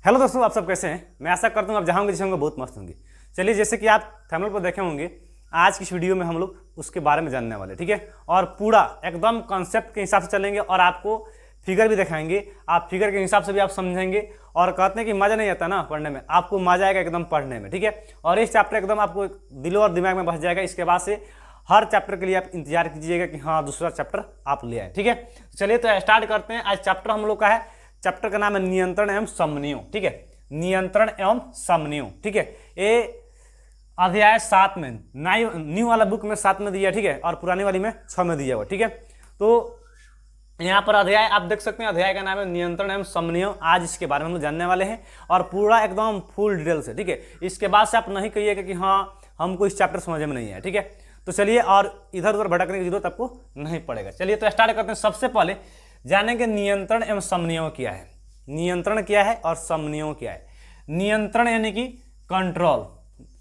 Hello दोस्तों, आप सब कैसे हैं। मैं आशा करता हूँ आप जहाँ होंगे जिसे होंगे बहुत मस्त होंगे। चलिए, जैसे कि आप थंबनेल पर देखे होंगे, आज की इस वीडियो में हम लोग उसके बारे में जानने वाले, ठीक है। और पूरा एकदम कॉन्सेप्ट के हिसाब से चलेंगे और आपको फिगर भी दिखाएंगे। आप फिगर के हिसाब से भी आप समझेंगे। और कहते हैं कि मज़ा नहीं आता ना पढ़ने में, आपको मज़ा आएगा एकदम पढ़ने में, ठीक है। और इस चैप्टर एकदम आपको दिलों और दिमाग में बस जाएगा। इसके बाद से हर चैप्टर के लिए आप इंतजार कीजिएगा कि हाँ दूसरा चैप्टर आप ले आए, ठीक है। चलिए तो स्टार्ट करते हैं। आज चैप्टर हम लोग का है, चैप्टर का नाम है नियंत्रण एवं समन्वयों, ठीक है। नियंत्रण एवं समन्वयों, ठीक है। ये अध्याय 7 में, न्यू वाला बुक में 7 में दिया, ठीक है, और पुरानी वाली में 6 में दिया हुआ, ठीक है। तो यहाँ पर अध्याय आप देख सकते हैं, अध्याय का नाम है नियंत्रण एवं समन्वयों। आज इसके बारे में हम जानने वाले हैं और पूरा एकदम फुल डिटेल से, ठीक है। इसके बाद से आप नहीं कहिएगा कि हाँ हमको इस चैप्टर समझ में नहीं है, ठीक है। तो चलिए, और इधर उधर भटकने की जरूरत आपको नहीं पड़ेगा। चलिए तो स्टार्ट करते हैं। सबसे पहले जानेंगे नियंत्रण एवं समन्वयों क्या है। नियंत्रण क्या है और समन्वयों क्या है। नियंत्रण यानी कि कंट्रोल।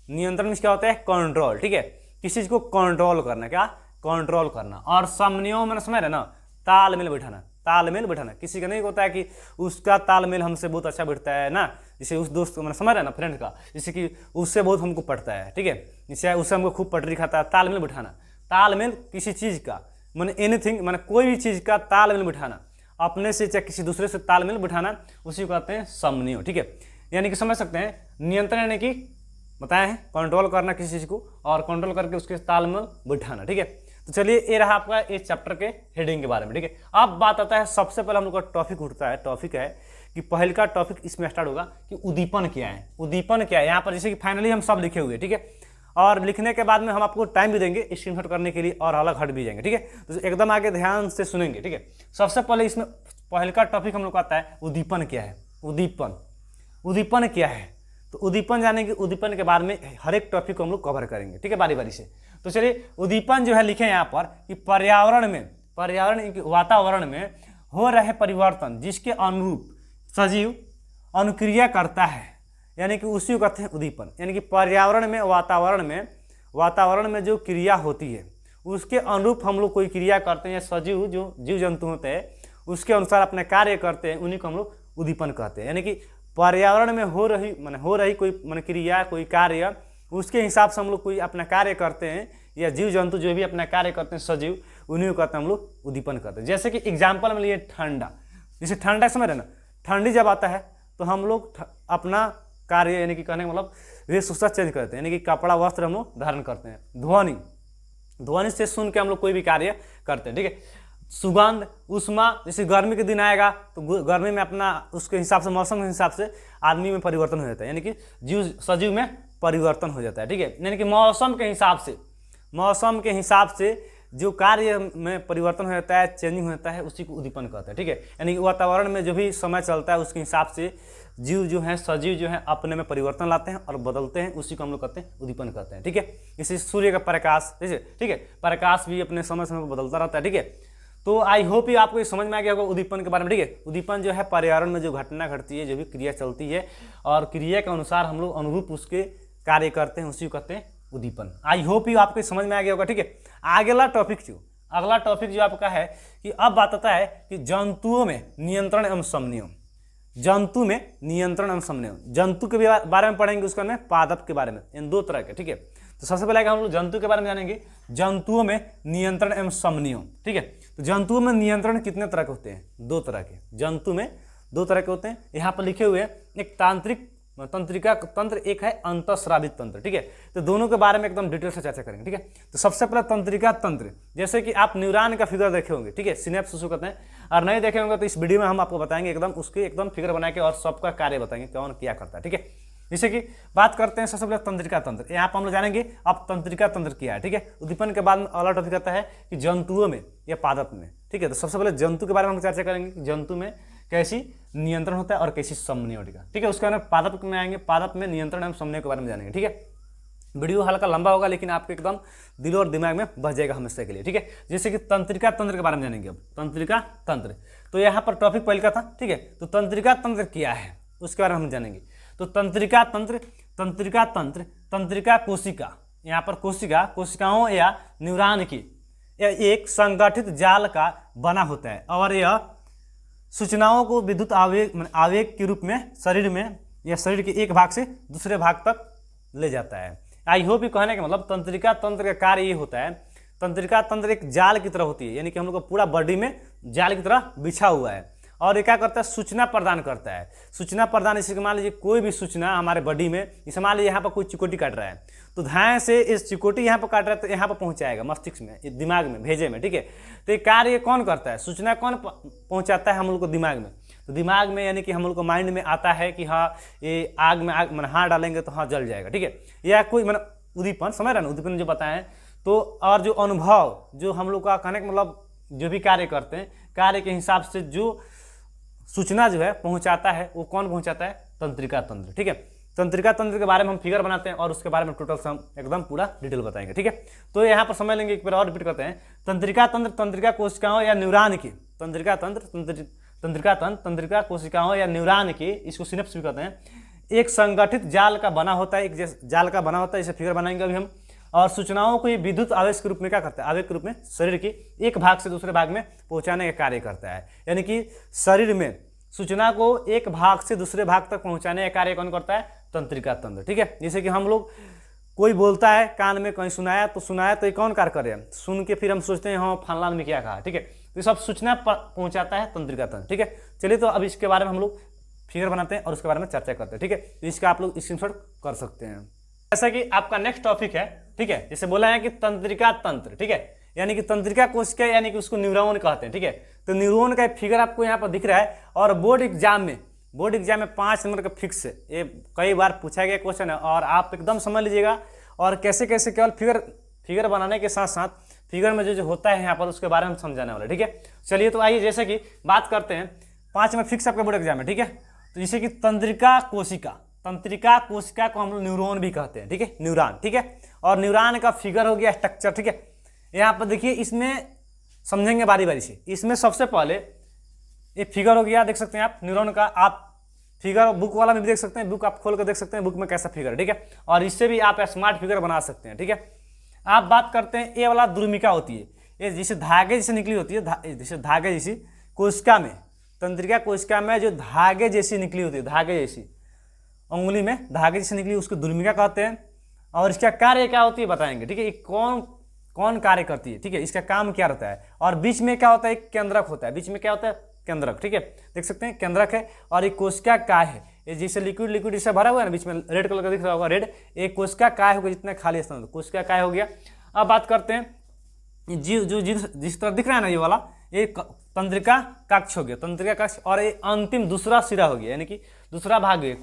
नियंत्रण क्या होता है? कंट्रोल, ठीक है। किसी चीज को कंट्रोल करना, क्या कंट्रोल करना। और समन्वयों मैंने समझ रहे ना, तालमेल बैठाना। तालमेल बैठाना किसी का नहीं होता है कि उसका तालमेल हमसे बहुत अच्छा बैठता है ना, जैसे उस दोस्त को मैंने समझ रहा है ना, फ्रेंड का, जैसे कि उससे बहुत हमको पटता है, ठीक है, जैसे उससे हमको खूब पटरी खाता है। तालमेल बैठाना, तालमेल किसी चीज़ का, मैंने एनीथिंग, मैंने कोई भी चीज़ का तालमेल बैठाना, अपने से चाहे किसी दूसरे से तालमेल बैठाना, उसी को कहते हैं समन्वय, ठीक है। यानी कि समझ सकते हैं, नियंत्रण यानी कि बताए हैं कंट्रोल करना किसी चीज़ को, और कंट्रोल करके उसके तालमेल बैठाना, ठीक है। तो चलिए, ये रहा आपका इस चैप्टर के हेडिंग के बारे में, ठीक है। अब बात आता है, सबसे पहले हम लोग का टॉपिक उठता है, टॉपिक है कि पहले का टॉपिक इसमें स्टार्ट होगा कि उद्दीपन क्या है। उद्दीपन क्या है, यहाँ पर जैसे कि फाइनली हम सब लिखे हुए, ठीक है। और लिखने के बाद में हम आपको टाइम भी देंगे स्क्रीनशॉट करने के लिए, और अलग हट भी जाएंगे, ठीक है। तो एकदम आगे ध्यान से सुनेंगे, ठीक है। सबसे पहले इसमें पहले का टॉपिक हम लोग का आता है उद्दीपन क्या है। उद्दीपन, उद्दीपन क्या है, तो उद्दीपन जानेंगे। उद्दीपन के बारे में हर एक टॉपिक को हम लोग कवर करेंगे, ठीक है, बारी बारी से। तो चलिए, उद्दीपन जो है लिखे यहाँ पर कि पर्यावरण में, पर्यावरण वातावरण में हो रहे परिवर्तन जिसके अनुरूप सजीव अनुक्रिया करता है, यानी कि उसी को कहते हैं उद्दीपन। यानी कि पर्यावरण में, वातावरण में जो क्रिया होती है उसके अनुरूप हम लोग कोई क्रिया करते हैं, या सजीव जो जीव जंतु होते हैं उसके अनुसार अपने कार्य करते हैं, उन्हीं को हम लोग उद्दीपन कहते हैं। यानी कि पर्यावरण में हो रही कोई क्रिया, कोई कार्य, उसके हिसाब से हम लोग कोई अपना कार्य करते हैं, या जीव जंतु जो भी अपना कार्य करते हैं सजीव, उन्हीं को कहते हैं हम लोग उद्दीपन करते हैं। जैसे कि एग्जाम्पल में लिए ठंडा, जैसे ठंडा समझ रहे ना, ठंडी जब आता है तो हम लोग अपना कार्य, यानी कि कहने का मतलब वेशभूषा चेंज करते हैं, यानी कि कपड़ा वस्त्र हम लोग धारण करते हैं। ध्वनि, ध्वनि से सुन के हम लोग कोई भी कार्य करते हैं, ठीक है। सुगंध, उष्मा, जैसे गर्मी के दिन आएगा तो गर्मी में अपना उसके हिसाब से, मौसम के हिसाब से आदमी में परिवर्तन हो जाता है, यानी कि सजीव में परिवर्तन हो जाता है, ठीक है। यानी कि मौसम के हिसाब से जो कार्य में परिवर्तन हो जाता है, चेंजिंग हो जाता है, उसी को उद्दीपन कहते हैं, ठीक है। यानी कि वातावरण में जो भी समय चलता है उसके हिसाब से जीव जो है, सजीव जो है, अपने में परिवर्तन लाते हैं और बदलते हैं, उसी को हम लोग कहते हैं उद्दीपन कहते हैं, ठीक है। जैसे सूर्य का प्रकाश, जैसे, ठीक है, प्रकाश भी अपने समय समय पर बदलता रहता है, ठीक है। तो आई होप ये आपको समझ में आ गया होगा उद्दीपन के बारे में, ठीक है। उद्दीपन जो है पर्यावरण में जो घटना घटती है, जो भी क्रिया चलती है, और क्रिया के अनुसार हम लोग अनुरूप उसके कार्य करते हैं, उसी को कहते हैं उद्दीपन। आई होप ये आपको समझ में आ गया होगा, ठीक है। अगला टॉपिक जो आपका है कि अब बात आता है कि जंतुओं में नियंत्रण एवं समन्वय। जंतु में नियंत्रण एवं समन्वय, जंतु के बारे में पढ़ेंगे, उसका में पादप के बारे में, इन दो तरह के, ठीक है। तो सबसे पहले हम लोग जंतु के बारे में जानेंगे, जंतुओं में नियंत्रण एवं समन्वय, ठीक है। तो जंतुओं में नियंत्रण कितने तरह के होते हैं? 2 तरह के। जंतु में 2 तरह के होते हैं, यहाँ पर लिखे हुए हैं। एक तंत्रिका तंत्र, एक है अंतःस्रावित तंत्र, ठीक है। तो दोनों के बारे में एकदम डिटेल से चर्चा करेंगे, ठीक है। तो सबसे पहले तंत्रिका तंत्र, जैसे कि आप न्यूरॉन का फिगर देखे होंगे, ठीक है, सिनेप्स उसको कहते हैं, और नहीं देखे होंगे तो इस वीडियो में हम आपको बताएंगे एकदम उसके एकदम फिगर बना के, और सबका कार्य बताएंगे कौन क्या करता है, ठीक है। जैसे कि बात करते हैं सबसे पहले तंत्रिका तंत्र, यहाँ पर हम लोग जानेंगे अब तंत्रिका तंत्र क्या है, ठीक है। उद्दीपन के बाद में अगला टॉपिक आता है कि जंतुओं में या पादप में, ठीक है। तो सबसे पहले जंतु के बारे में हम चर्चा करेंगे कि जंतु में कैसी नियंत्रण होता है और कैसी समन्वय होगा, ठीक है। उसके बाद पादप में आएंगे, पादप में नियंत्रण एवं समन्वय के बारे में जानेंगे, ठीक है। वीडियो हल्का लंबा होगा लेकिन आपके एकदम दिल और दिमाग में बस जाएगा हमेशा के लिए, ठीक है। जैसे कि तंत्रिका तंत्र के बारे में जानेंगे अब। तंत्रिका तंत्र, तो यहाँ पर टॉपिक पहले का था, ठीक है। तो तंत्रिका तंत्र क्या है उसके बारे में हम जानेंगे। तो तंत्रिका तंत्र, तंत्रिका कोशिका, यहाँ पर कोशिकाओं या न्यूरॉन की एक संगठित जाल का बना होता है, और यह सूचनाओं को विद्युत आवेग आवेग के रूप में शरीर में या शरीर के एक भाग से दूसरे भाग तक ले जाता है। आई होप ये कहने का मतलब तंत्रिका तंत्र का कार्य ये होता है, तंत्रिका तंत्र एक जाल की तरह होती है, यानी कि हम लोग का पूरा बॉडी में जाल की तरह बिछा हुआ है और ये क्या करता है, सूचना प्रदान करता है। सूचना प्रदान जैसे कि मान लीजिए कोई भी सूचना हमारे बॉडी में, जैसे मान लीजिए यहाँ पर कोई चिकोटी काट रहा है तो ध्यान से इस चिकोटी यहाँ पर काट रहा है तो यहाँ पर पहुँचाएगा मस्तिष्क में, दिमाग में, भेजे में, ठीक है। तो ये कार्य कौन करता है, सूचना कौन पहुँचाता है हम लोग को दिमाग में, तो दिमाग में यानी कि हम लोग को माइंड में आता है कि हाँ ये आग में आग मैंने हाथ डालेंगे तो हाँ जल जाएगा, ठीक है। या कोई मैंने उद्दीपन समझ रहा ना, उद्दीपन जो बताएं तो, और जो अनुभव जो हम लोग का कहने का मतलब जो भी कार्य करते हैं कार्य के हिसाब से जो सूचना जो है पहुंचाता है वो कौन पहुंचाता है, तंत्रिका तंत्र, ठीक है। तंत्रिका तंत्र के बारे में हम फिगर बनाते हैं और उसके बारे में टोटल सम एकदम पूरा डिटेल बताएंगे, ठीक है। तो यहाँ पर समझ लेंगे, एक बार और रिपीट करते हैं। तंत्रिका तंत्र तंत्रिका कोशिकाओं या न्यूरॉन की, तंत्रिका तंत्र तंत्रिका कोशिकाओं या न्यूरॉन की, इसको सिनेप्स भी कहते हैं, एक संगठित जाल का बना होता है, एक जाल का बना होता है, इसे फिगर बनाएंगे अभी हम। और सूचनाओं को ये विद्युत आवेश के रूप में क्या करता है, आवेग के रूप में शरीर के एक भाग से दूसरे भाग में पहुंचाने का कार्य करता है। यानी कि शरीर में सूचना को एक भाग से दूसरे भाग तक पहुंचाने का कार्य कौन करता है, तंत्रिका तंत्र, ठीक है। जैसे कि हम लोग कोई बोलता है कान में, कहीं सुनाया तो ये कौन कार्य कर रहे हैं, सुन के फिर हम सोचते हैं हाँ फलाना में क्या कहा, ठीक है। तो ये सब सूचना पहुंचाता है तंत्रिका तंत्र, ठीक है। चलिए तो अब इसके बारे में हम लोग फिगर बनाते हैं और उसके बारे में चर्चा करते हैं, ठीक है। तो इसका आप लोग स्क्रीनशॉट कर सकते हैं। जैसा कि आपका नेक्स्ट टॉपिक है, ठीक है, जैसे बोला है कि तंत्रिका तंत्र, ठीक है, यानी कि तंत्रिका कोशिका यानी कि उसको न्यूरॉन कहते हैं, ठीक है। तो न्यूरॉन का फिगर आपको यहाँ पर दिख रहा है और बोर्ड एग्जाम में 5 नंबर का फिक्स है, ये कई बार पूछा गया क्वेश्चन है और आप एकदम समझ लीजिएगा। और कैसे कैसे केवल फिगर बनाने के साथ साथ फिगर में जो होता है यहाँ पर उसके बारे में हम समझाने वाले, ठीक है। चलिए तो आइए जैसे कि बात करते हैं, 5 नंबर फिक्स आपका बोर्ड एग्जाम है, ठीक है। तो जैसे कि तंत्रिका कोशिका को हम लोग न्यूरॉन भी कहते हैं, ठीक है, न्यूरॉन, ठीक है। और न्यूरॉन का फिगर हो गया स्ट्रक्चर, ठीक है। यहाँ पर देखिए, इसमें समझेंगे बारी बारी से। इसमें सबसे पहले ये फिगर हो गया, देख सकते हैं आप न्यूरॉन का, आप फिगर बुक वाला में भी देख सकते हैं, बुक आप खोल कर देख सकते हैं बुक में कैसा फिगर है, ठीक है। और इससे भी आप स्मार्ट फिगर बना सकते हैं, ठीक है। आप बात करते हैं ये वाला द्रुमिका होती है, ये जैसे धागे जैसे निकली होती है, जैसे धागे जैसी कोशिका में, तंत्रिका कोशिका में जो धागे जैसी निकली होती है, धागे जैसी उंगली में धागे जैसे निकली, उसको द्रुमिका कहते हैं। और इसका कार्य क्या होती है बताएंगे, ठीक है। ये कौन कार्य करती है, ठीक है, इसका काम क्या रहता है। और बीच में क्या होता है, एक केंद्रक होता है, बीच में क्या होता है, केंद्रक, ठीक है, देख सकते हैं केंद्रक है। और एक कोशिका काय है, ये जैसे लिक्विड जैसे भरा हुआ है ना, बीच में रेड कलर का दिख रहा होगा, रेड, एक कोशिका काय होगा, जितना खाली स्थान कोशिका काय हो गया। अब बात करते हैं जिस तरह दिख रहा है ना ये वाला, ये तंत्रिका कक्ष हो गया, तंत्रिका कक्ष। और ये अंतिम दूसरा सिरा हो गया, यानी कि दूसरा भाग है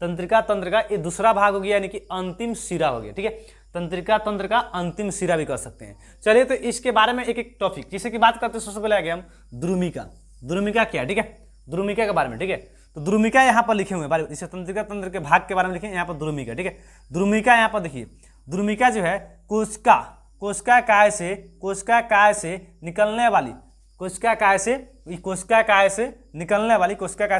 तंत्रिका तंत्र का, ये दूसरा भाग हो गया, यानी कि अंतिम सिरा हो गया, ठीक है। तंत्रिका तंत्र का अंतिम सिरा भी कर सकते हैं। चलिए तो इसके बारे में एक एक टॉपिक, जैसे कि बात करते हैं, सबसे पहले आ गया हम द्रुमिका क्या, ठीक है, द्रुमिका के बारे में, ठीक है। तो द्रुमिका यहाँ पर लिखे हुए हैं, जैसे तंत्रिका तंत्र के भाग के बारे में लिखे, यहाँ पर द्रुमिका, ठीक है। द्रुमिका यहाँ पर देखिए, द्रुमिका जो है कोशिका काय से निकलने वाली, कोशिका काय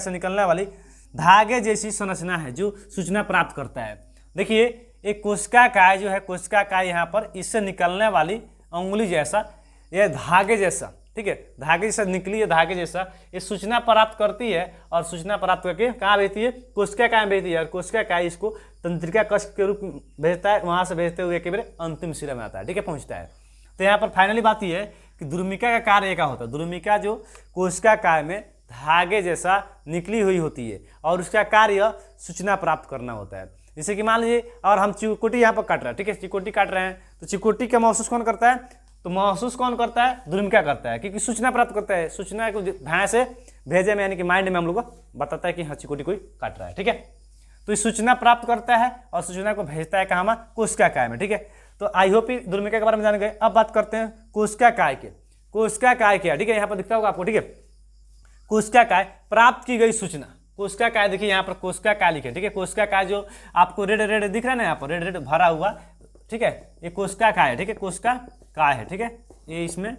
से निकलने वाली धागे जैसी संरचना है जो सूचना प्राप्त करता है। देखिए एक कोशिका काय जो है, कोशिका काय यहाँ पर इससे निकलने वाली उंगली जैसा, यह धागे जैसा, ठीक है, धागे जैसा निकली है, धागे जैसा ये सूचना प्राप्त करती है। और सूचना प्राप्त करके कहाँ भेजती है, कोशिका काय भेजती है। और कोशिका काय इसको तंत्रिका कक्ष के रूप में भेजता है, वहाँ से भेजते हुए एकेबारे अंतिम सिरे में आता है, ठीक है, पहुँचता है। तो यहाँ पर फाइनली बात यह है कि द्रुमिका का कार्य क्या होता है, द्रुमिका जो कोशिका काय में धागे जैसा निकली हुई होती है और उसका कार्य सूचना प्राप्त करना होता है। जैसे कि मान लीजिए और हम चिकोटी यहाँ पर काट रहे हैं, ठीक है, चिकोटी काट रहे हैं, तो चिकोटी का महसूस कौन करता है, तो महसूस कौन करता है, द्रुमिका करता है, क्योंकि सूचना प्राप्त करता है, सूचना को ध्यान से भेजे में, यानी कि माइंड में हम लोग को बताता है कि हाँ चिकोटी कोई काट रहा है, ठीक है। तो ये सूचना प्राप्त करता है और सूचना को भेजता है कहाँ, कोशिका काय में, ठीक है। तो आई होप द्रुमिका के बारे में जान गए। अब बात करते हैं कोशिका काय के। कोशिका काय क्या, ठीक है, यहाँ पर दिखता होगा आपको, ठीक है, कोशिका काय प्राप्त की गई सूचना, कोशिका काय देखिए यहाँ पर कोशिका काय लिखे, ठीक है, कोशिका काय जो आपको रेड दिख रहा है ना, यहाँ पर रेड भरा हुआ, ठीक है, ये कोशिका काय है, ठीक है, कोशिका काय है, ठीक है। ये इसमें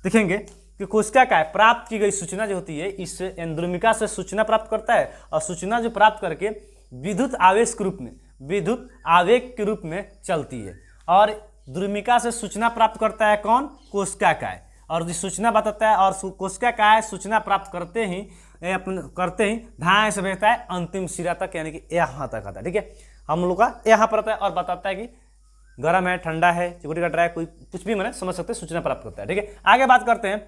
दिखेंगे कि कोशिका काय प्राप्त की गई सूचना जो होती है, इस द्रुमिका से सूचना प्राप्त करता है और सूचना जो प्राप्त करके विद्युत आवेश के रूप में, विद्युत आवेग के रूप में चलती है। और द्रुमिका से सूचना प्राप्त करता है कौन, कोशिका काय। और जो सूचना बताता है और कोशिका क्या है, सूचना प्राप्त करते ही धाए से भेजता है अंतिम सिरा तक, यानी कि यहाँ तक आता है। ठीक है, हम लोग का यहाँ पर आता है और बताता है कि गर्म है, ठंडा है, चिकुटी कट रहा है, कोई कुछ भी मैंने समझ सकते हैं, सूचना प्राप्त करता है। ठीक है, आगे बात करते हैं।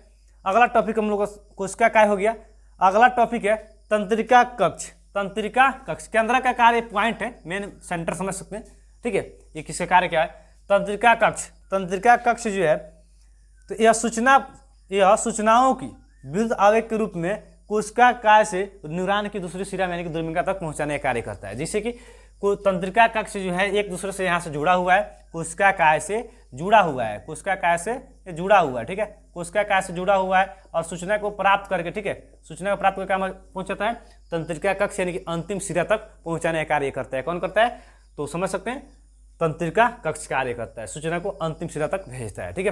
अगला टॉपिक हम लोग का कोशिका काय हो गया। अगला टॉपिक है तंत्रिका कक्ष। तंत्रिका कक्ष के अंदर का कार्य पॉइंट है, मेन सेंटर समझ सकते हैं। ठीक है, ये किसका कार्य क्या है, तंत्रिका कक्ष। तंत्रिका कक्ष जो है तो यह सूचनाओं की विद्युत आवेग के रूप में कोशिका काय से न्यूरॉन की दूसरी सिरा यानी कि दूरबिंका तक पहुंचाने का कार्य करता है। जैसे कि तंत्रिका कक्ष जो है एक दूसरे से यहाँ से जुड़ा हुआ है, कोशिका काय से जुड़ा हुआ है, कोशिका काय से जुड़ा हुआ है। ठीक है, कोशिका काय से जुड़ा हुआ है और सूचना को प्राप्त करके, ठीक है, सूचना को प्राप्त करके पहुंचाता है तंत्रिका कक्ष यानी कि अंतिम सिरा तक पहुंचाने का कार्य करता है। कौन करता है, तो समझ सकते हैं, तंत्रिका कक्ष कार्य करता है, सूचना को अंतिम सिरा तक भेजता है। ठीक है,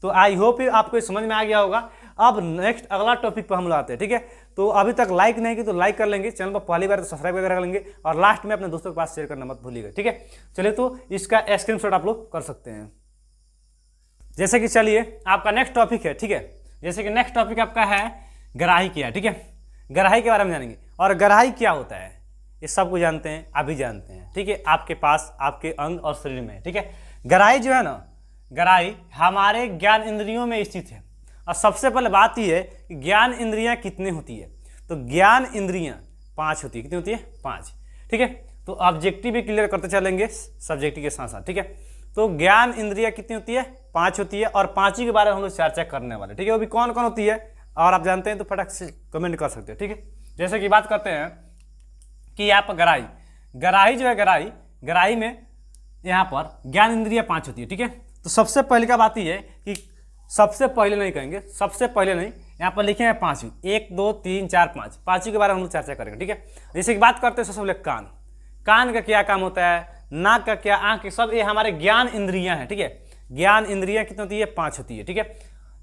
तो आई होप आपको समझ में आ गया होगा। अब नेक्स्ट अगला टॉपिक पर हम लोग आते हैं। ठीक है, तो अभी तक लाइक नहीं की तो लाइक कर लेंगे, चैनल पर पहली बार तो सब्सक्राइब कर लेंगे और लास्ट में अपने दोस्तों के पास शेयर करना मत भूलिएगा। ठीक है, चलिए तो इसका स्क्रीनशॉट आप लोग कर सकते हैं। जैसे कि चलिए आपका नेक्स्ट टॉपिक है। ठीक है, जैसे कि नेक्स्ट टॉपिक आपका है ग्राही क्या है। ठीक है, ग्राही के बारे में जानेंगे और ग्राही क्या होता है ये सब कुछ जानते हैं, अभी जानते हैं। ठीक है, आपके पास आपके अंग और शरीर में। ठीक है, ग्राही जो है ना, ग्राही हमारे ज्ञान इंद्रियों में स्थित है। और सबसे पहले बात यह है कि ज्ञान इंद्रियां कितनी होती है, तो ज्ञान इंद्रियां 5 होती है। कितनी होती है, 5। ठीक है, तो ऑब्जेक्टिव भी क्लियर करते चलेंगे सब्जेक्टिव के साथ साथ। ठीक है, तो ज्ञान इंद्रियां कितनी होती है, 5 होती है और 5 ही के बारे में हम लोग चर्चा करने वाले। ठीक है, वो भी कौन कौन होती है और आप जानते हैं तो फटाक से कमेंट कर सकते हो। ठीक है, जैसे कि बात करते हैं कि यहाँ पर ग्राही जो है, ग्राही में यहाँ पर ज्ञान इंद्रियां 5 होती है। ठीक है, तो सबसे पहले का बात यह है कि सबसे पहले नहीं कहेंगे, सबसे पहले नहीं, यहाँ पर लिखे हैं 5, 1 2 3 4 5, 5 के बारे में हम लोग चर्चा करेंगे। ठीक है, जैसे कि बात करते हैं सबसे पहले कान का क्या काम होता है, नाक का क्या, आँख के, सब ये हमारे ज्ञान इंद्रियां हैं। ठीक है, ज्ञान इंद्रियां कितनी होती है, 5 होती है। ठीक है,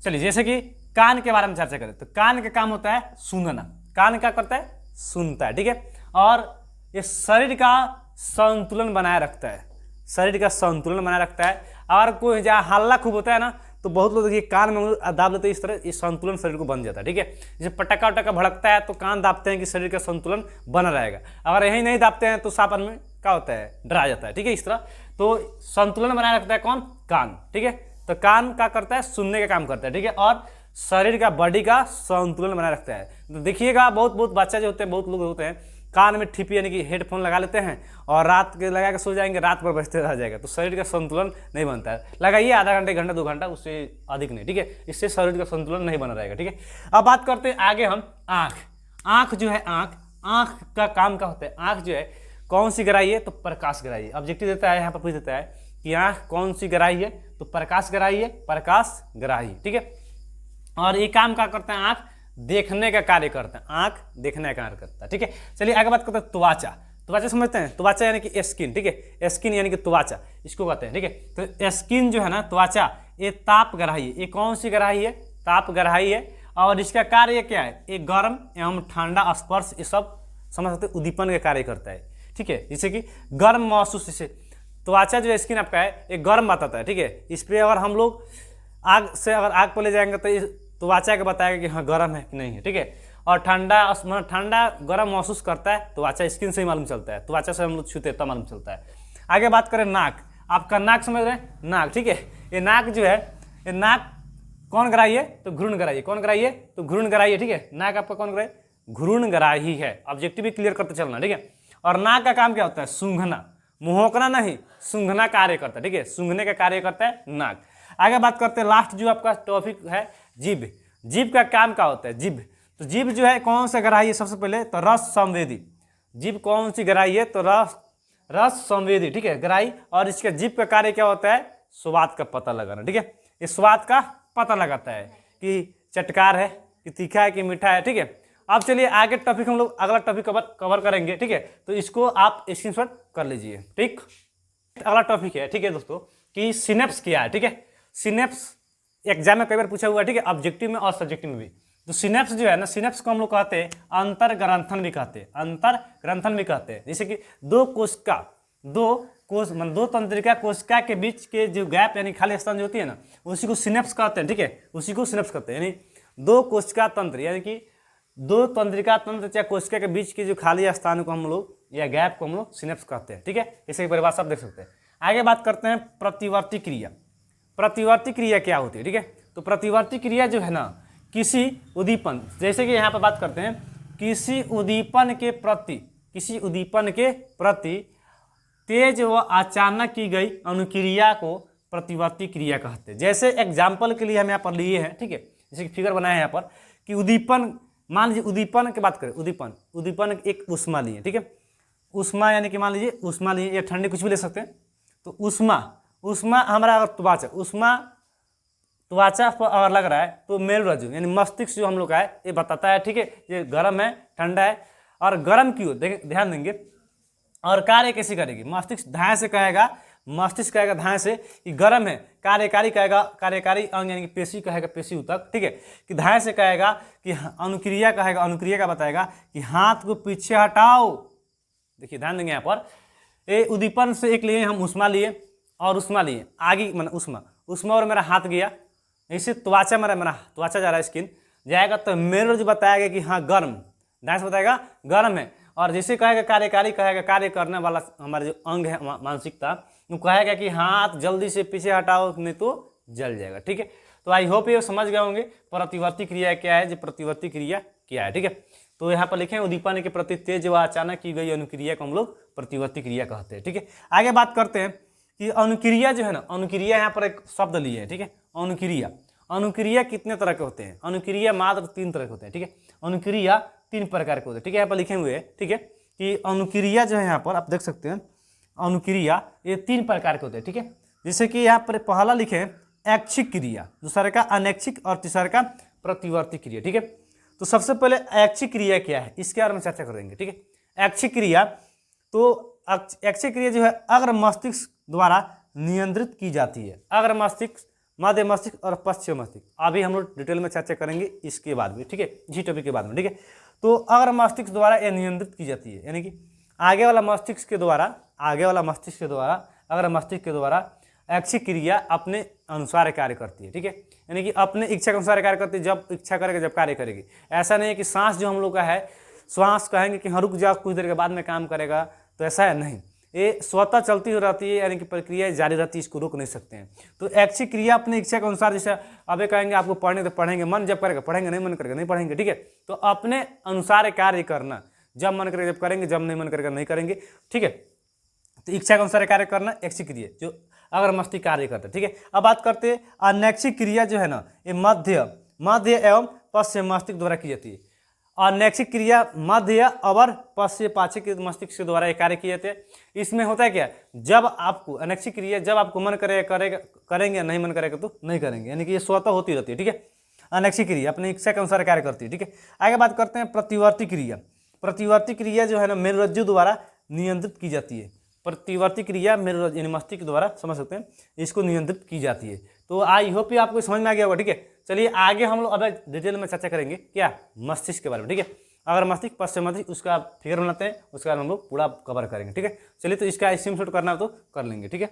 चलिए जैसे कि कान के बारे में चर्चा करें तो कान का काम होता है सुनना। कान क्या करता है, सुनता है। ठीक है, और ये शरीर का संतुलन बनाए रखता है, शरीर का संतुलन बनाए रखता है। और कोई जहाँ हल्ला खूब होता है ना तो बहुत लोग देखिए कान में दाब लेते हैं, इस तरह इस संतुलन शरीर को बन जाता है। ठीक है, जैसे पटाखा वटाखा भड़कता है तो कान दाबते हैं कि शरीर का संतुलन बना रहेगा, अगर यही नहीं दाबते हैं तो सांप में क्या होता है, डरा जाता है। ठीक है, इस तरह तो संतुलन बनाए रखता है कौन, कान। ठीक है, तो कान क्या करता है, सुनने का काम करता है। ठीक है, और शरीर का बॉडी का संतुलन बनाए रखता है। तो देखिएगा बहुत बच्चा जो होते हैं, बहुत लोग होते हैं कान में ठिपी यानी कि हेडफोन लगा लेते हैं और रात के लगा के सो जाएंगे, रात भर बजते रह जाएगा, तो शरीर का संतुलन नहीं बनता है। लगाइए आधा घंटे, 1 घंटा 2 घंटा, उससे अधिक नहीं। ठीक है, इससे शरीर का संतुलन नहीं बना रहेगा। ठीक है, अब बात करते हैं आगे हम आँख जो है, आँख का काम क्या होता है, आँख जो है कौन सी ग्राही है, तो प्रकाश ग्राही है। ऑब्जेक्टिव देता है यहाँ पर पूछ देता है कि आँख कौन सी ग्राही है, तो प्रकाश ग्राही है, प्रकाश ग्राही। ठीक है, और ये काम क्या करता है, आँख देखने का कार्य करता है, आँख देखने का कार्य करता है। ठीक है, चलिए आगे बात करते हैं त्वचा समझते हैं, त्वचा यानी कि स्किन। ठीक है, स्किन यानी कि त्वचा इसको कहते हैं। ठीक है, तो स्किन जो है ना, त्वचा, ये ताप ग्राही है। ये कौन सी ग्राही है, ताप ग्राही है। और इसका कार्य क्या है, ये गर्म एवं ठंडा स्पर्श, ये सब समझ सकते हैं, उद्दीपन का कार्य करता है। ठीक है, जैसे कि गर्म महसूस, जैसे त्वचा जो स्किन आपका है ये गर्म बताता है। ठीक है, इस पर अगर हम लोग आग पर ले जाएंगे तो त्वचा के बताएगा कि हाँ गर्म है कि नहीं है। ठीक है, और ठंडा गर्म महसूस करता है त्वचा, स्किन से ही मालूम चलता है, त्वचा से हम लोग छूते तब मालूम चलता है। आगे बात करें नाक, आपका नाक समझ रहे हैं, नाक। ठीक है, ये नाक जो है, ये नाक कौन ग्राही है, तो घ्रूण ग्राही। कौन ग्राही है, तो घ्रूण ग्राही है। ठीक है, नाक आपका कौन ग्राही, घ्रूण ग्राही है। ऑब्जेक्टिव भी क्लियर करते चलना। ठीक है, और नाक का काम क्या होता है, सूंघना, मुंहकना नहीं, सूंघना कार्य करता है। ठीक है, सूंघने का कार्य करता है नाक। आगे बात करते हैं लास्ट जो आपका टॉपिक है जीभ। जीभ का काम क्या होता है, जीभ, तो जीभ जो है कौन सा ग्राही है, सबसे पहले तो रस संवेदी। जीभ कौन सी ग्राही है, तो रस संवेदी। ठीक है, ग्राही। और इसका जीभ का कार्य क्या होता है, स्वाद का पता लगाना। ठीक है, ये स्वाद का पता लगाता है कि चटकार है, कि तीखा है, कि मीठा है। ठीक है, अब चलिए आगे टॉपिक हम लोग अगला टॉपिक कवर करेंगे। ठीक है, तो इसको आप स्क्रीनशॉट कर लीजिए। ठीक, अगला टॉपिक है, ठीक है दोस्तों, कि सिनेप्स क्या है। ठीक है, सिनेप्स एग्जाम में कई बार पूछा हुआ है। ठीक है, ऑब्जेक्टिव में और सब्जेक्टिव में भी। तो सिनेप्स जो है ना, सिनेप्स को हम लोग कहते हैं अंतर ग्रंथन भी कहते हैं, अंतर ग्रंथन भी कहते हैं। जैसे कि दो कोशिका दो तंत्रिका कोशिका के बीच के जो गैप यानी खाली स्थान जो होती है ना, उसी को सिनेप्स कहते हैं, ठीक है, उसी को सिनेप्स कहते हैं। यानी दो कोशिका तंत्र यानी कि दो तंत्रिका तंत्र या कोशिका के बीच के जो खाली स्थान को हम लोग या गैप को हम लोग सिनेप्स कहते हैं, ठीक है। इसे की परिभाषा आप देख सकते हैं। आगे बात करते हैं प्रतिवर्ती क्रिया। प्रतिवर्ती क्रिया क्या होती है, ठीक है। तो प्रतिवर्ती क्रिया जो है ना, किसी उद्दीपन, जैसे कि यहाँ पर बात करते हैं किसी उद्दीपन के प्रति तेज व अचानक की गई अनुक्रिया को प्रतिवर्ती क्रिया कहते हैं। जैसे एग्जाम्पल के लिए हम यहाँ पर लिए हैं, ठीक है, जैसे कि फिगर बनाया है यहाँ पर कि उद्दीपन, मान लीजिए उद्दीपन की बात करें, उद्दीपन एक ऊष्मा लिए, ठीक है, ऊष्मा यानी कि मान लीजिए ऊष्मा लिए या ठंडी कुछ भी ले सकते हैं। तो ऊष्मा हमारा अगर त्वचा पर अगर लग रहा है तो मेरुरज्जु यानी मस्तिष्क जो हम लोग का है ये बताता है, ठीक है, ये गर्म है ठंडा है। और गर्म क्यों, ध्यान देंगे, और कार्य कैसी करेगी, मस्तिष्क धाय से कहेगा, मस्तिष्क कहेगा धाय से कि गर्म है, कार्यकारी कहेगा, कार्यकारी अंग यानी कि पेशी कहेगा पेशी ऊतक, ठीक है, कि धाय से कहेगा कि अनुक्रिया कहेगा, अनुक्रिया का बताएगा कि हाथ को पीछे हटाओ। देखिए ध्यान देंगे यहाँ पर, ये उद्दीपन से एक लिए हम ऊष्मा लिए और ऊष्मा लिए आगे, मतलब ऊष्मा और मेरा हाथ गया, इसे त्वचा मेरा त्वचा जा रहा है, स्किन जाएगा तो मेरुरज्जु बताएगा कि हाँ गर्म, धाय से बताएगा गर्म है। और जैसे कहेगा कार्यकारी कहेगा, कार्य करने वाला हमारा जो अंग है मानसिकता, वो कहेगा कि हाथ जल्दी से पीछे हटाओ नहीं तो जल जाएगा, ठीक है। तो आई होप ये समझ गए होंगे प्रतिवर्ती क्रिया क्या है, जो प्रतिवर्ती क्रिया क्या है, ठीक है। तो यहाँ पर लिखे उद्दीपन के प्रति तेज व अचानक की गई अनुक्रिया को हम लोग प्रतिवर्ती क्रिया कहते हैं, ठीक है। आगे बात करते हैं कि अनुक्रिया जो है ना, अनुक्रिया यहाँ पर एक शब्द लिए है, ठीक है, अनुक्रिया कितने तरह के होते हैं, अनुक्रिया मात्र 3 तरह के होते हैं, ठीक है। अनुक्रिया 3 प्रकार के होते हैं, ठीक है, यहाँ पर लिखे हुए हैं, ठीक है, कि अनुक्रिया जो है यहाँ पर आप देख सकते हैं, अनुक्रिया ये 3 प्रकार के होते हैं, ठीक है। जैसे कि यहाँ पर पहला लिखे ऐच्छिक क्रिया, दूसरा का अनैच्छिक और तीसरा का प्रतिवर्ती क्रिया, ठीक है। तो सबसे पहले ऐच्छिक क्रिया क्या है इसके बारे में चर्चा करेंगे, ठीक है। ऐच्छिक क्रिया, तो ऐच्छिक क्रिया जो है अग्र मस्तिष्क द्वारा नियंत्रित की जाती है, अग्र मस्तिष्क, मध्य मस्तिष्क और पश्चिम मस्तिष्क। अभी हम लोग डिटेल में चर्चा करेंगे इसके बाद में, ठीक है, इसी टॉपिक के बाद में, ठीक है। तो अग्र मस्तिष्क द्वारा यह नियंत्रित की जाती है, यानी कि आगे वाला मस्तिष्क के द्वारा अग्र मस्तिष्क के द्वारा ऐच्छिक क्रिया अपने अनुसार कार्य करती है, ठीक है, यानी कि अपने इच्छा के अनुसार कार्य करती है, जब इच्छा करेगी जब कार्य करेगी। ऐसा नहीं है कि सांस जो हम लोग का है, श्वास कहेंगे कि हाँ रुक जाओ कुछ देर के बाद में काम करेगा, तो ऐसा है नहीं, ये स्वतः चलती हो रहती है, यानी कि प्रक्रिया जारी रहती है, इसको रोक नहीं सकते हैं। तो ऐच्छिक क्रिया अपनी इच्छा के अनुसार, जैसे अबे कहेंगे आपको पढ़ने तो पढ़ेंगे, मन जब करेगा पढ़ेंगे, नहीं मन करेगा नहीं पढ़ेंगे, ठीक है। तो अपने अनुसार कार्य करना, जब मन करेगा जब करेंगे, जब नहीं मन करेगा नहीं करेंगे, ठीक है। तो इच्छा के अनुसार कार्य करना ऐच्छिक क्रिया जो अगर मस्तिष्क कार्य करता है, ठीक है। अब बात करते हैं अनैच्छिक क्रिया जो है ना, ये मध्य एवं पश्चिम मस्तिष्क द्वारा की जाती है। अनैच्छिक क्रिया मध्य और पश्चिम पाक्षिक मस्तिष्क के द्वारा कार्य किए जाते हैं। इसमें होता है क्या, जब आपको अनैच्छिक क्रिया जब आपको मन करेंगे, नहीं मन करेगा तो नहीं करेंगे, यानी कि ये स्वतः होती रहती है, ठीक है। अनैच्छिक क्रिया अपनी इच्छा के अनुसार कार्य करती है, ठीक है। आगे बात करते हैं प्रतिवर्ती क्रिया। प्रतिवर्ती क्रिया जो है ना मेरुरज्जु द्वारा नियंत्रित की जाती है। प्रतिवर्ती क्रिया मेरुरज्जु यानी मस्तिष्क द्वारा, समझ सकते हैं, इसको नियंत्रित की जाती है। तो आई होप ये आपको समझ में आ गया होगा, ठीक है। चलिए आगे हम लोग अब डिटेल में चर्चा करेंगे क्या, मस्तिष्क के बारे में, ठीक है। अगर मस्तिष्क पश्चिम मस्तिष्क उसका फिगर बनाते हैं, उसके बाद हम लोग पूरा कवर करेंगे, ठीक है। चलिए तो इसका स्क्रीनशॉट करना हो तो कर लेंगे, ठीक है।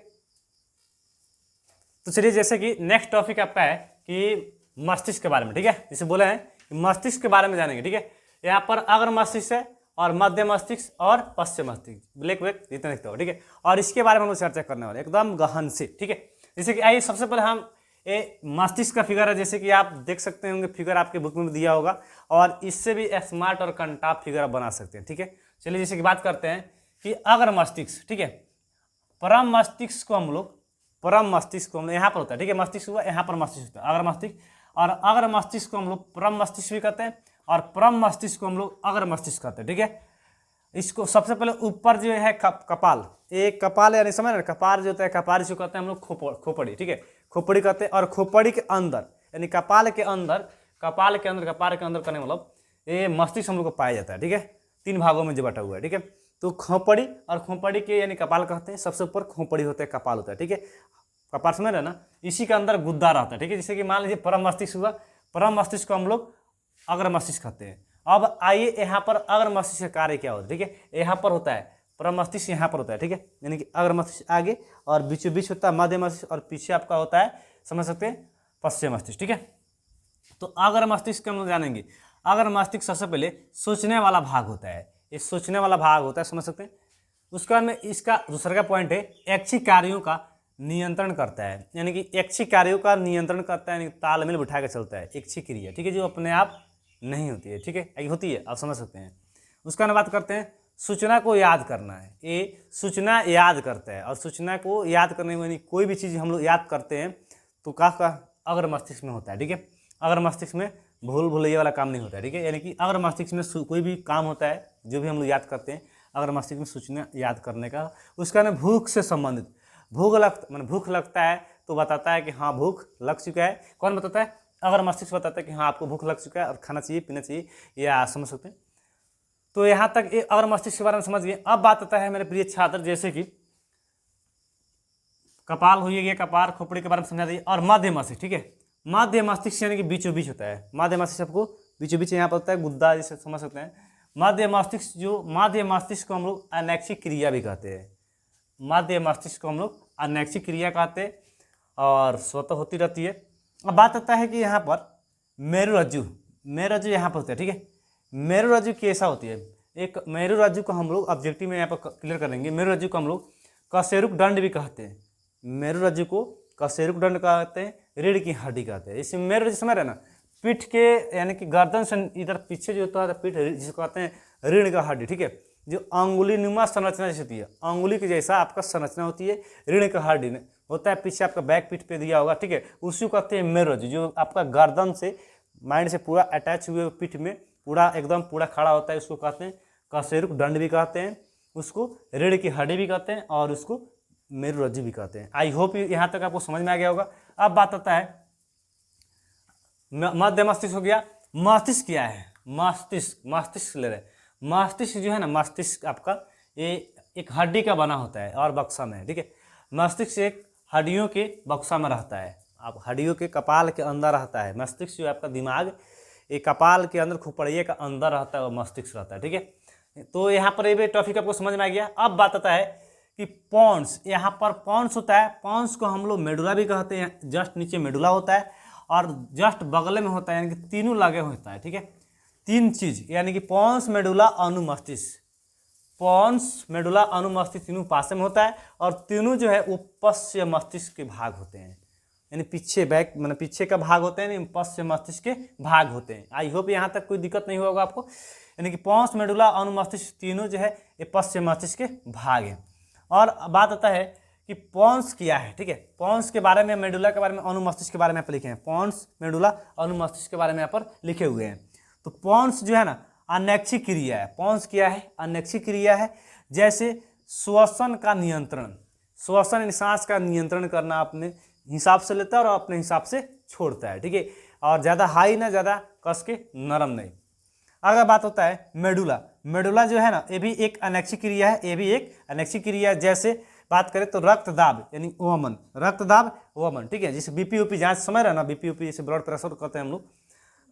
तो चलिए जैसे कि नेक्स्ट टॉपिक आपका है कि मस्तिष्क के बारे में, ठीक है। जैसे बोले हैं कि मस्तिष्क के बारे में जानेंगे, ठीक है। यहाँ पर अग्र मस्तिष्क है और मध्य मस्तिष्क और पश्चिम मस्तिष्क, ब्लैक जितना दिखता हो, ठीक है। और इसके बारे में हम लोग चर्चा करने वाले एकदम गहन से, ठीक है। जैसे कि आइए सबसे पहले हम ये मस्तिष्क का फिगर है, जैसे कि आप देख सकते होंगे, फिगर आपके बुक में दिया होगा, और इससे भी स्मार्ट और कंटाप फिगर आप बना सकते हैं, ठीक है। चलिए जैसे कि बात करते हैं कि अग्र मस्तिष्क, ठीक है, परम मस्तिष्क को हम लोग यहाँ पर होता है, ठीक है, मस्तिष्क हुआ यहाँ पर मस्तिष्क होता है अग्र मस्तिष्क, और अग्र मस्तिष्क को हम लोग परम मस्तिष्क भी कहते हैं, और परम मस्तिष्क को हम लोग अग्र मस्तिष्क कहते हैं, ठीक है। इसको सबसे पहले ऊपर जो है कपाल, एक कपाल यानी समझ रहे, कपाल जो होता है, कपाल इसको कहते हैं हम लोग खोपड़ी, ठीक है, खोपड़ी कहते हैं। और खोपड़ी के अंदर यानी कपाल के अंदर करने मतलब ये मस्तिष्क हम लोग को पाया जाता है, ठीक है। 3 भागों में जो बटा हुआ है, ठीक है। तो खोपड़ी और खोपड़ी के यानी कपाल कहते हैं, सबसे ऊपर खोपड़ी होता है, कपाल होता है, ठीक है। कपाल समझ रहे ना, इसी के अंदर गुद्दा रहता है, ठीक है। जैसे कि मान लीजिए परम मस्तिष्क हुआ, परम मस्तिष्क को हम लोग अग्र मस्तिष्क कहते हैं। अब आइए यहाँ पर अग्र मस्तिष्क का कार्य क्या होता है, ठीक है। यहाँ पर होता है पूरा मस्तिष्क यहाँ पर होता है, ठीक है, यानी कि अग्र मस्तिष्क आगे और बीचों बीच होता है मध्य मस्तिष्क और पीछे आपका होता है, समझ सकते हैं, पश्चिम मस्तिष्क, ठीक है। तो अग्र मस्तिष्क के हम लोग जानेंगे। अग्र मस्तिष्क सबसे पहले सोचने वाला भाग होता है, ये सोचने वाला भाग होता है, समझ सकते हैं। उसके बाद में इसका दूसरा का पॉइंट है ऐच्छिक कार्यों का नियंत्रण करता है, यानी कि ऐच्छिक कार्यों का नियंत्रण करता है, यानी तालमेल बिठा के चलता है, ऐच्छिक क्रिया, ठीक है, जो अपने आप नहीं होती है, ठीक है, ये होती है, आप समझ सकते हैं। उसका बात करते हैं सूचना को याद करना है, ये सूचना याद करता है, और सूचना को याद करने में यानी कोई भी चीज़ हम लोग याद करते हैं तो का अग्र मस्तिष्क में होता है, ठीक है। अग्र मस्तिष्क में भूल भुलैया वाला काम नहीं होता है, ठीक है, यानी कि अग्र मस्तिष्क में कोई भी काम होता है जो भी हम लोग याद करते हैं अग्र मस्तिष्क में सूचना याद करने का। उसका ना भूख से संबंधित, भूख लगता है तो बताता है कि हाँ भूख लग चुका है। कौन बताता है? अग्र मस्तिष्क बताता है कि हाँ आपको भूख लग चुका है और खाना चाहिए, पीना चाहिए, या समझ सकते हैं। तो यहाँ तक ये अग्र मस्तिष्क के बारे में समझ गए। अब बात आता है मेरे प्रिय छात्र, जैसे कि कपाल हो गया, कपार खोपड़ी के बारे में समझा दिए, और मध्य मस्तिष्क, ठीक है। मध्य मस्तिष्क यानी कि बीचों बीच होता है, मध्य मस्तिष्क आपको बीचों बीच यहाँ पर होता है, गुद्दा जैसे समझ सकते हैं। मध्य मस्तिष्क को हम लोग अनैच्छिक क्रिया भी कहते हैं, मध्य मस्तिष्क को हम लोग अनैच्छिक क्रिया कहते हैं और स्वतः होती रहती है। अब बात आता है कि यहाँ पर मेरुरज्जु यहाँ पर होता है, ठीक है। मेरुरज्जु कैसा होती है? एक मेरुरज्जु को हम लोग ऑब्जेक्टिव में यहाँ पर क्लियर करेंगे। मेरुरज्जु को हम लोग कशेरुक दंड भी कहते हैं, मेरुरज्जु को कशेरुक दंड कहते हैं, रीढ़ की हड्डी कहते हैं। इसे मेरुरज्जु समझ रहे ना, पीठ के यानी कि गर्दन से इधर पीछे जो होता है पीठ, जिसको कहते हैं रीढ़ का हड्डी, ठीक है, जो अंगुलीनुमा संरचना जैसी होती है, अंगुली के जैसा आपका संरचना होती है, रीढ़ का हड्डी होता है, पीछे आपका बैक पीठ पे दिया होगा, ठीक है, उसी को कहते हैं मेरुरज्जु, जो आपका गर्दन से माइंड से पूरा अटैच हुए पीठ में पूरा एकदम पूरा खड़ा होता है, उसको कहते हैं कशेरुक दंड भी कहते हैं, उसको रीढ़ की हड्डी भी कहते हैं, और उसको मेरुरज्जु भी कहते हैं। आई होप यहाँ तक आपको समझ में आ गया होगा। अब बात आता है मध्य मस्तिष्क हो गया। मस्तिष्क क्या है? मस्तिष्क ले रहे, मस्तिष्क जो है ना, मस्तिष्क आपका ये एक हड्डी का बना होता है और बक्सा में, ठीक है। मस्तिष्क एक हड्डियों के बक्सा में रहता है, आप हड्डियों के कपाल के अंदर रहता है मस्तिष्क, जो आपका दिमाग एक कपाल के अंदर खोपड़िए का अंदर रहता है और मस्तिष्क रहता है, ठीक है। तो यहाँ पर ये टॉपिक आपको समझ में आ गया। अब बात आता है कि पॉन्स, यहाँ पर पॉन्स होता है, पॉन्स को हम लोग मेडुला भी कहते हैं, जस्ट नीचे मेडुला होता है और जस्ट बगल में होता है, यानी कि तीनों लगे होता है, ठीक है, तीन चीज, यानी कि पॉन्स मेडुला अनुमस्तिष्क, पॉन्स मेडुला अनुमस्तिष्क तीनों पास में होता है, और तीनों जो है वो पश्च मस्तिष्क के भाग होते हैं, यानी पीछे बैक मतलब पीछे का भाग होते हैं, पश्च मस्तिष्क के भाग होते हैं। आई होप यहाँ तक कोई दिक्कत नहीं होगा आपको, यानी कि पॉन्स मेडुला अनुमस्तिष्क तीनों जो है ये पश्च मस्तिष्क के भाग हैं। और बात आता है कि पॉन्स क्या है, ठीक है, पॉन्स के बारे में, मेडुला के बारे में, अनुमस्तिष्क के बारे में यहाँ पर लिखे हैं, पॉन्स मेडुला अनुमस्तिष्क के बारे में यहाँ पर लिखे हुए हैं। तो पॉन्स जो है ना अनैच्छिक क्रिया है। पॉन्स क्या है? अनैच्छिक क्रिया है, जैसे श्वसन का नियंत्रण, श्वसन सांस का नियंत्रण करना अपने हिसाब से लेता है और अपने हिसाब से छोड़ता है, ठीक है, और ज़्यादा हाई ना ज़्यादा कस के नरम नहीं। अगर बात होता है मेडुला, मेडुला जो है ना ये भी एक अनैच्छिक क्रिया है, ये भी एक अनैच्छिक क्रिया है। जैसे बात करें तो रक्तदाब यानी वमन, रक्तदाब वमन, ठीक है, जैसे बीपी ऊपी जांच समय रहा ना, बीपी ऊपी जैसे ब्लड प्रेशर करते हैं हम लोग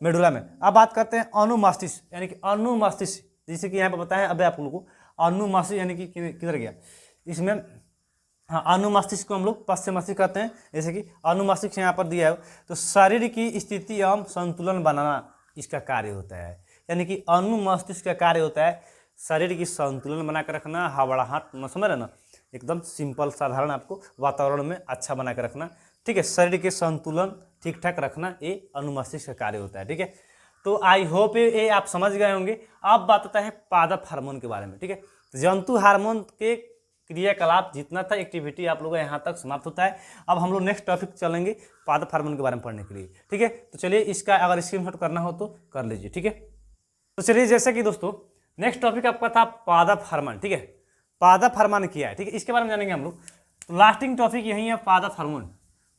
मेडुला में। अब बात करते हैं अनुमस्तिष्क, यानी कि अनुमस्तिष्क, जैसे कि यहाँ पे बताएं अभी आप लोगों को, अनुमस्तिष्क यानी कि किधर गया इसमें, हाँ, अनुमस्तिष्क को हम लोग पश्च मस्तिष्क कहते हैं। जैसे कि अनुमस्तिष्क यहाँ पर दिया है, तो शरीर की स्थिति एवं संतुलन बनाना इसका कार्य होता है, यानी कि अनुमस्तिष्क का कार्य होता है शरीर की संतुलन बना कर रखना, हवाड़ाहट समझ रहे ना, एकदम सिंपल साधारण आपको वातावरण में अच्छा बना कर रखना, ठीक है, शरीर के संतुलन ठीक ठाक रखना, ये अनुमस्तिष्क का कार्य होता है, ठीक है। तो आई होप ये आप समझ गए होंगे। अब बात आता है पादप हार्मोन के बारे में, ठीक है, तो जंतु हार्मोन के क्रियाकलाप जितना था एक्टिविटी आप लोगों का यहाँ तक समाप्त होता है। अब हम लोग नेक्स्ट टॉपिक चलेंगे पादप हार्मोन के बारे में पढ़ने के लिए, ठीक है। तो चलिए इसका अगर स्क्रीनशॉट करना हो तो कर लीजिए, ठीक है। तो चलिए जैसे कि दोस्तों नेक्स्ट टॉपिक आपका था पादप हार्मोन, ठीक है, पादप हार्मोन क्या है, ठीक है, इसके बारे में जानेंगे हम लोग। तो लास्टिंग टॉपिक यही है पादप हार्मोन।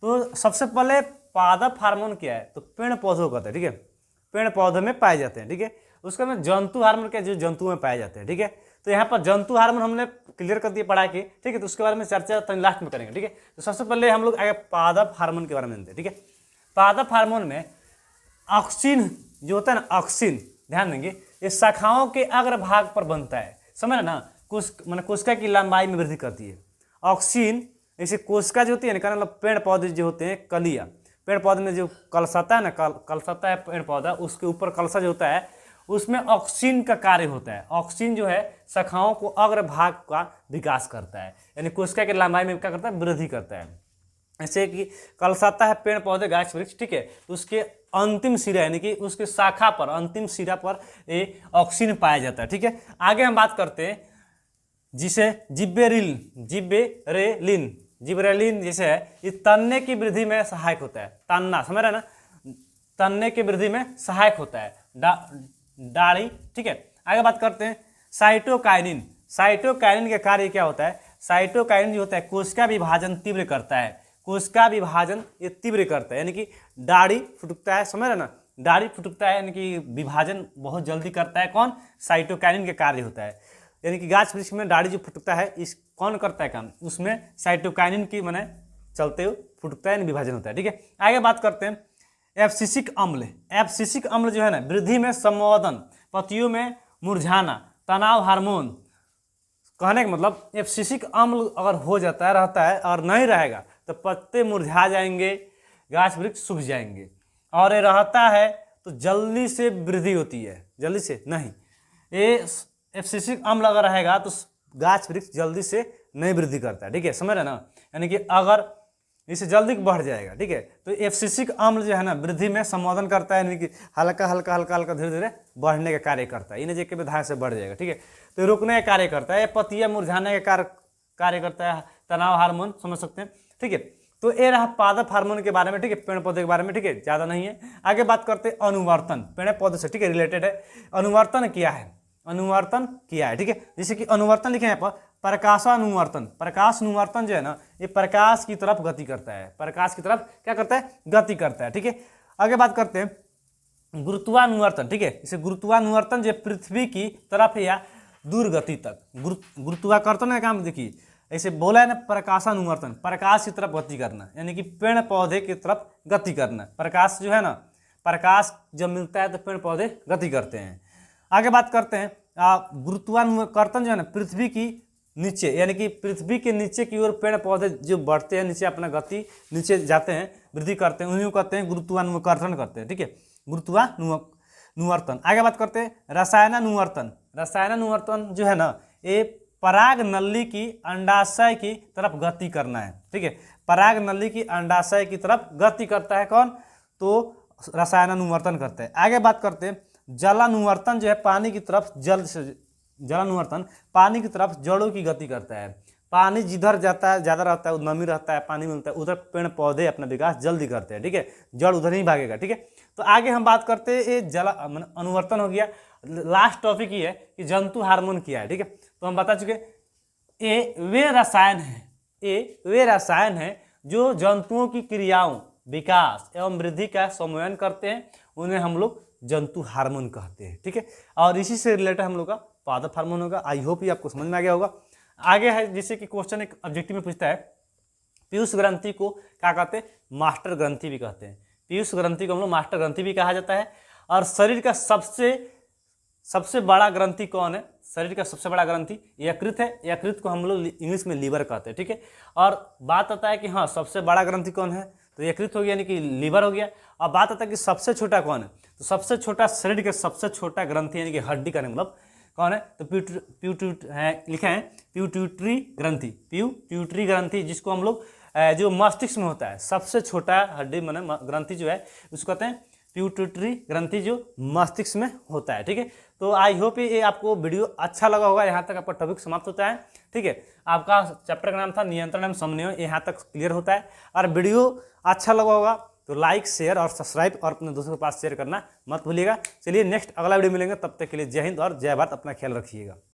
तो सबसे पहले पादप हार्मोन क्या है, तो पेड़ पौधों का, ठीक है, पेड़ पौधों में पाए जाते हैं, ठीक है। उसके बाद जंतु हार्मोन क्या, जो जंतु में पाए जाते हैं, ठीक है। तो यहाँ पर जंतु हार्मोन हमने क्लियर कर दिया पढ़ा के, ठीक है, तो उसके बारे में चर्चा तो लास्ट में करेंगे, ठीक है। तो सबसे पहले हम लोग आगे पादप हार्मोन के बारे में जानते हैं, ठीक है। पादप हार्मोन में ऑक्सिन जो होता है ना, ऑक्सिन ध्यान देंगे, ये शाखाओं के अग्र भाग पर बनता है, समझ ना, कोशिका की लंबाई में वृद्धि करती है। ऑक्सीन जैसे कोशिका जो होती है ना, मतलब पेड़ पौधे जो होते हैं कलियाँ, पेड़ पौधे में जो कलसाता है ना, कलसाता है पेड़ पौधा, उसके ऊपर कलसा जो होता है उसमें ऑक्सीन का कार्य होता है। ऑक्सीन जो है शाखाओं को अग्रभाग का विकास करता है, यानी कोशिका की लंबाई में क्या करता है, वृद्धि करता है। ऐसे कि कलसाता है पेड़ पौधे गाछ वृक्ष, ठीक है, तो उसके अंतिम सिरा यानी कि उसके शाखा पर अंतिम सिरा पर ये ऑक्सीजन पाया जाता है। ठीक है, आगे हम बात करते हैं जिसे जिब्रेलिन जैसे है, ये तनने की वृद्धि में सहायक होता है। तनना समझ रहे ना, तनने की वृद्धि में सहायक होता है डाढ़ी। ठीक है, आगे बात करते हैं साइटोकाइनिन। साइटोकाइनिन का कार्य क्या होता है? साइटोकाइनिन जो होता है कोशिका विभाजन तीव्र करता है। कोशिका विभाजन ये तीव्र करता है, यानी कि दाढ़ी फुटकता है, समझ रहे ना, दाढ़ी फुटकता है यानी कि विभाजन बहुत जल्दी करता है। कौन? साइटोकाइनिन के कार्य होता है, यानी कि गाछ वृक्ष में दाढ़ी जो फुटकता है इस कौन करता है काम? उसमें साइटोकाइनिन की माने चलते हुए फुटकता है, विभाजन होता है। ठीक है, आगे बात करते हैं एब्सिसिक अम्ल। एब्सिसिक अम्ल जो है ना वृद्धि में संवर्धन, पत्तियों में मुरझाना, तनाव हार्मोन। कहने का मतलब एब्सिसिक अम्ल अगर हो जाता है रहता है और नहीं रहेगा तो पत्ते मुरझा जाएंगे, गाछ वृक्ष सूख जाएंगे। और ये रहता है तो जल्दी से वृद्धि होती है, जल्दी से नहीं। ये एब्सिसिक अम्ल अगर रहेगा तो गाछ वृक्ष जल्दी से नहीं वृद्धि करता है। ठीक है, समझ रहे ना, यानी कि अगर इससे जल्दी बढ़ जाएगा। ठीक है, तो एब्सिसिक अम्ल जो है ना वृद्धि में संवर्धन करता है, यानी कि हल्का हल्का हल्का हल्का धीरे धीरे बढ़ने का कार्य करता है। इन्हें जेके विधान से बढ़ जाएगा। ठीक है, तो रोकने का कार्य करता है, पत्तियां मुरझाने का कार्य करता है, तनाव हार्मोन समझ सकते हैं। ठीक है, तो ये रहा पादप हार्मोन के बारे में। ठीक है, पेड़ पौधे के बारे में। ठीक है, ज़्यादा नहीं है। आगे बात करते हैं अनुवर्तन, पेड़ पौधे से ठीक है रिलेटेड है। अनुवर्तन क्या है? अनुवर्तन किया है। ठीक है, जैसे कि अनुवर्तन लिखे हैं यहाँ पर प्रकाशानुवर्तन। प्रकाशानुवर्तन जो है ना ये प्रकाश की तरफ गति करता है, प्रकाश की तरफ क्या करता है? गति करता है। ठीक है, आगे बात करते हैं गुरुत्वानुवर्तन। ठीक है, इसे गुरुत्वानुवर्तन जो पृथ्वी की तरफ या दूर गति तक, गुरुत्वाकर्षण का काम देखिए, ऐसे बोला है ना प्रकाशानुवर्तन, प्रकाश की तरफ गति करना, यानी कि पेड़ पौधे की तरफ गति करना। प्रकाश जो है ना, प्रकाश जब मिलता है तो पेड़ पौधे गति करते हैं। आगे बात करते हैं गुरुत्वाकर्षण जो है ना पृथ्वी की नीचे, यानी कि पृथ्वी के नीचे की ओर पेड़ पौधे जो बढ़ते हैं नीचे, अपना गति नीचे जाते हैं, वृद्धि करते हैं, उन्हीं को कहते हैं गुरुत्वानुकर्षण करते हैं। ठीक है, गुरुत्वानुवर्तन। आगे बात करते हैं रसायनानुवर्तन। रसायनानुवर्तन जो है ना ये पराग नली की अंडाशय की तरफ गति करना है। ठीक है, पराग नली की अंडाशय की तरफ गति करता है कौन? तो रसायनानुवर्तन करते हैं। आगे बात करते हैं जलानुवर्तन जो है पानी की तरफ जलानुवर्तन पानी की तरफ जड़ों की गति करता है। पानी जिधर जाता है ज़्यादा रहता है, नमी रहता है, पानी मिलता है, उधर पेड़ पौधे अपना विकास जल्दी करते हैं। ठीक है, जड़ उधर ही भागेगा। ठीक है, तो आगे हम बात करते हैं ये अनुवर्तन हो गया। लास्ट टॉपिक ये है कि जंतु हार्मोन क्या है। ठीक है, तो हम बता चुके ये वे रसायन हैं जो जंतुओं की क्रियाओं, विकास एवं वृद्धि का समन्वय करते हैं, उन्हें हम लोग जंतु हार्मोन कहते हैं। ठीक है, और इसी से रिलेटेड हम लोग का पादप हार्मोन होगा। आई होप ये आपको समझ में आ गया होगा। आगे है जैसे कि क्वेश्चन एक ऑब्जेक्टिव में पूछता है पीयूष ग्रंथि को क्या कहते हैं? मास्टर ग्रंथि भी कहते हैं। पीयूष ग्रंथि को हम लोग मास्टर ग्रंथि भी कहा जाता है। और शरीर का सबसे बड़ा ग्रंथि कौन है? शरीर का सबसे बड़ा ग्रंथि यकृत है। यकृत को हम लोग इंग्लिश में लीवर कहते हैं। ठीक है, और बात आता है कि हाँ सबसे बड़ा ग्रंथि कौन है? तो यकृत हो गया, यानी कि लीवर हो गया। अब बात आता है कि सबसे छोटा कौन है? तो सबसे छोटा शरीर के सबसे छोटा ग्रंथि यानी कि हड्डी का मतलब कौन है? तो लिखे हैं प्यूट्यूटरी ग्रंथि। प्यूट्यूटरी ग्रंथि जिसको हम लोग जो मस्तिष्क में होता है सबसे छोटा हड्डी माने ग्रंथि जो है उसको कहते हैं प्यूट्यूटरी ग्रंथि, जो मस्तिष्क में होता है। ठीक है, तो आई होप ये आपको वीडियो अच्छा लगा होगा। यहाँ तक आपका टॉपिक समाप्त होता है। ठीक है, आपका चैप्टर का नाम था नियंत्रण एवं समन्वय, यहाँ तक क्लियर होता है। और वीडियो अच्छा लगा होगा तो लाइक, शेयर और सब्सक्राइब और अपने दोस्तों के पास शेयर करना मत भूलिएगा। चलिए नेक्स्ट अगला वीडियो मिलेंगे, तब तक के लिए जय हिंद और जय भारत। अपना ख्याल रखिएगा।